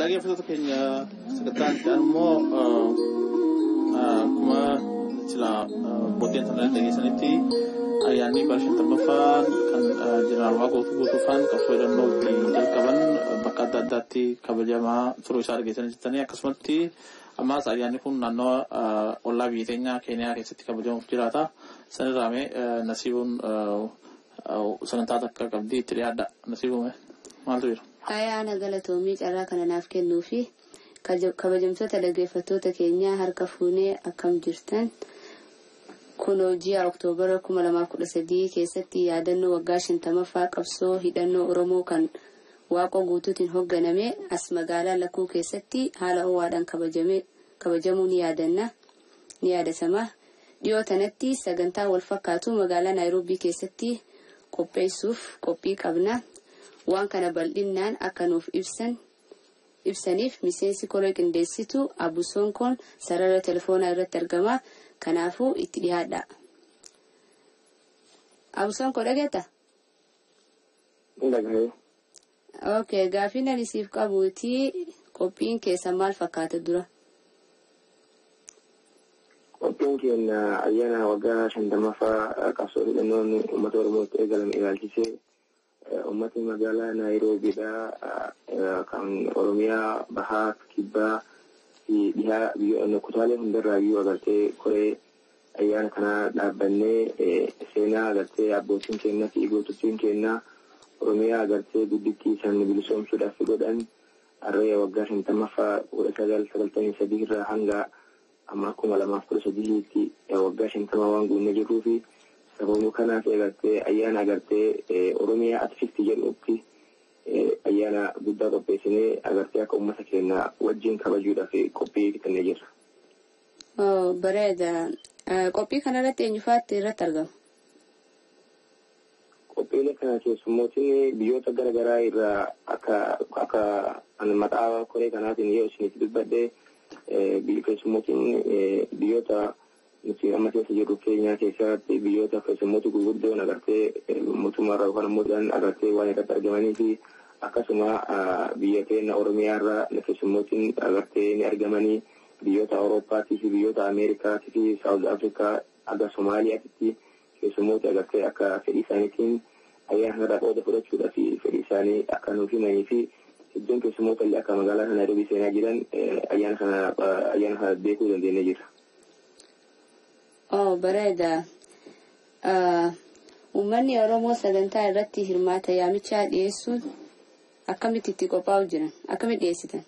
dhaggeeffattoota keenya sagantaan immoo akkuma sila booddeen sana dhageessanitti ayyaanni bara 50ffaan kan jeneraal Waaqoo guutuufaan qabsoo hidhannoo jalqaban bakka adda addaatti kabajamaa turuu isaa dhageessanii jirtanii akkasumatti ammaas ayyaanni kun naannoo ollaa biyya keenyaa Keeniyaa keessatti kabajamuuf jiraata. Sanirraamee nasiibuun sagantaa takka qabdii itti dhiyaadha. Nasiibuun maaltu jira? Ayyaana galatoomii carraa kana naaf kennuu fi kabajamtoota dhaggeeffattoota keenyaa harka fuunee akkam jirtan. Kun ji'a Oktoobara 2013 keessatti yaadannoo waggaa 50ffaa qabsoo hidhannoo Oromoo kan Waaqoo guutuutiin hoogganame as magaalaa Lakkuu keessatti haala ho'aadhaan kabajamuu ni yaadatama. Dhiyoo tanatti sagantaa wal fakkaatu magaalaa Naayiroobii keessatti qopheessuuf qophii qabna. Waan kana bal'inaan akka nuuf ibsaniif miseensi koree qindeessitu Abusonkoon sarara telefoonaa irratti argama. Kanaafuu itti dhiyaadha. Abusonko dhageetta? Dhagaye. Okay, gaafiin ani siif qabuuti qophiin keessa maal fakkaata dura? Qophiin keenya ayyaana waggaa 50ffaa qabsoo hidhannoon uummata Oromootti eegalame ilaalchisee uummatni magaalaa Naayiroobiidhaa kan Oromiyaa bahaa kibbaa fi dhihaa biyyoonni kutaalee hundarraa iyyuu agartee koree ayyaana kana dhaabbannee seenaa agartee abbootiin keenya fi gootottiin keenya Oromiyaa agartee guddittii isaan bilisoomsuudhaaf godhan harree waggaa 50ffaa 1993 irraa hanga amma 2013tti waggaa 50 waan guunnee jirruu fi sababuu kanaaf agartee ayyaana agartee Oromiyaa Atifisti jedhutti ayyaana guddaa qopheessinee agartee akka uummata keenya wajjin kabajuudhaaf qophii kennee jirra. Bareeda. Qophii kanarratti eenyufaatti irratti argama? Qophiilee kana keessummootiin biyyoota garaagaraa irraa akka maqaa koree kanaatiin yoo isinitti dubbadde keessummootiin biyyoota nuti amma keessa jirru Keenyaa keessatti biyyoota keessummoota gurguddoon agartee mootummaarraa yookaan immoo agartee waan irratti argamanii fi akkasuma biyya keenya Oromiyaa irraa keessummootiin agartee ni argamanii biyyoota Awurooppaatii fi biyyoota Ameerikaatii fi Saawuz Afrikaa aga Somaaliyaatti keessummoota agartee akka fedhii isaaniitiin ayyaana kanarraa qooda fudhachuudhaa fi fedhii isaanii akka nuuf himanii fi iddoon keessummoota illee akka magaalaa Naayiroobii seenaa jiran ayyaana kana beekuu dandeenye jira. Bareeda. Uummanni Oromoo sagantaa irratti hirmaata yaamichaa dhiyeessuun akkamitti itti qophaa'u jiran? Akkamitti dhiyeessitan?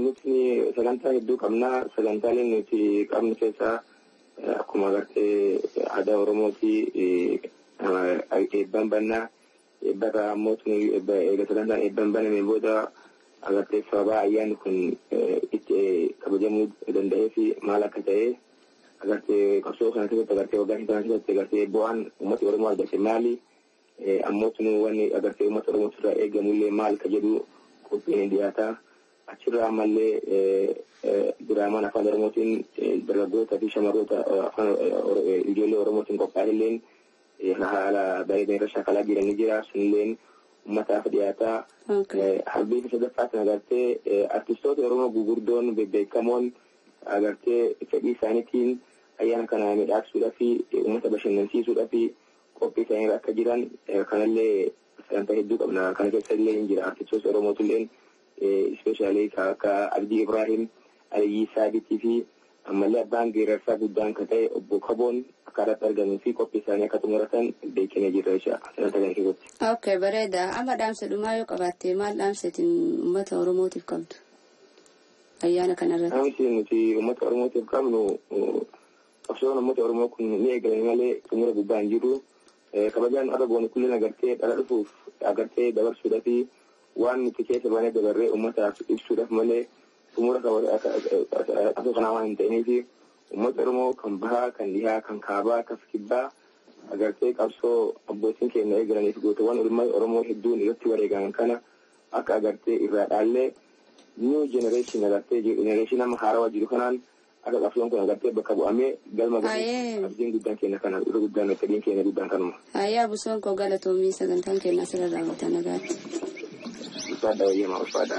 Nuti sagantaa hedduu qabnaa. Sagantaaleen nuti qabnu keessaa akkuma agartee aadaa Oromooti eebbaan bannaa. Eebbarraa ammoo eega sagantaan eebbaan baname booda agartee sababa ayyaanni kun itti kabajamuu danda'ee fi maal akka ta'e agartee qabsoo kana keessatti agartee waggaa kana keessatti agartee bu'aan uummata Oromoo argate maali ammoo wanni agartee uummata Oromoo irraa eegamullee maal ka jedhu qophiin dhiyaataa achirraa ammallee diraamaan afaan Oromootiin dargaggoota fi shamarroota afaan ijoollee Oromootiin qophaa'elleen haala bareedina irra shaakalaa jiranii jira sunilleen ummataaf dhiyaataa harbii sadaffaatiin agartee artistoota Oromoo gugurdoon bebbeekamoon agartee fedhii isaaniitiin ayyaana kana midhaaksuudhaa fi ummata bashannansiisuudhaa fi qophii isaanii akka jiran kanallee sagantaa hedduu qabna. Kana keessa illee hin jira artistoota Oromootilleen ispeeshaalii akka Abdii Ibrahim, Aliyyii Saabitii fi ammallee abbaan geerarsaa guddaan kan ta'e obbo Kaboon akka irratti argamuu fi qophii isaanii akka xumuratan beekinee jirra jecha sagantaa kana keessatti. Okay, bareeda. Amma dhaamsa dhumaa yoo qabaatte maal dhaamsatiin uummata Oromootiif qabdu? Ayyaana kanarratti. Dhaamsi nuti uummata Oromootiif qabnu qabsoon uummata Oromoo kun ni eegalame malee xumura gubbaa hin jiru. Kabajaan arra boonu kulleen agartee dhala dhufuuf agartee dabarsuudhaa fi waan nuti keessa baanee dabarree uummataaf ibsuudhaaf malee xumura qabsoo kanaa waan hin ta'inii fi uummata Oromoo kan bahaa, kan dhihaa, kan kaabaa, kan kibbaa agartee qabsoo abbootiin keenya eegalaniif gootawwan Oromoo hedduun irratti wareegaman kana akka agartee irraa dhaallee new generation agartee generation amma haarawaa jiru kanaan akka qabsoon kun agartee bakka bu'amee galma ga'ee abdiin guddaan keenya kana irra guddaan fedhiin keenya guddaan kanuma. Ayyaa Abusonko galatoomii sagantaan keenya asirra raawwatan nagaatti. ulfaadha wayyamaa ulfaadha.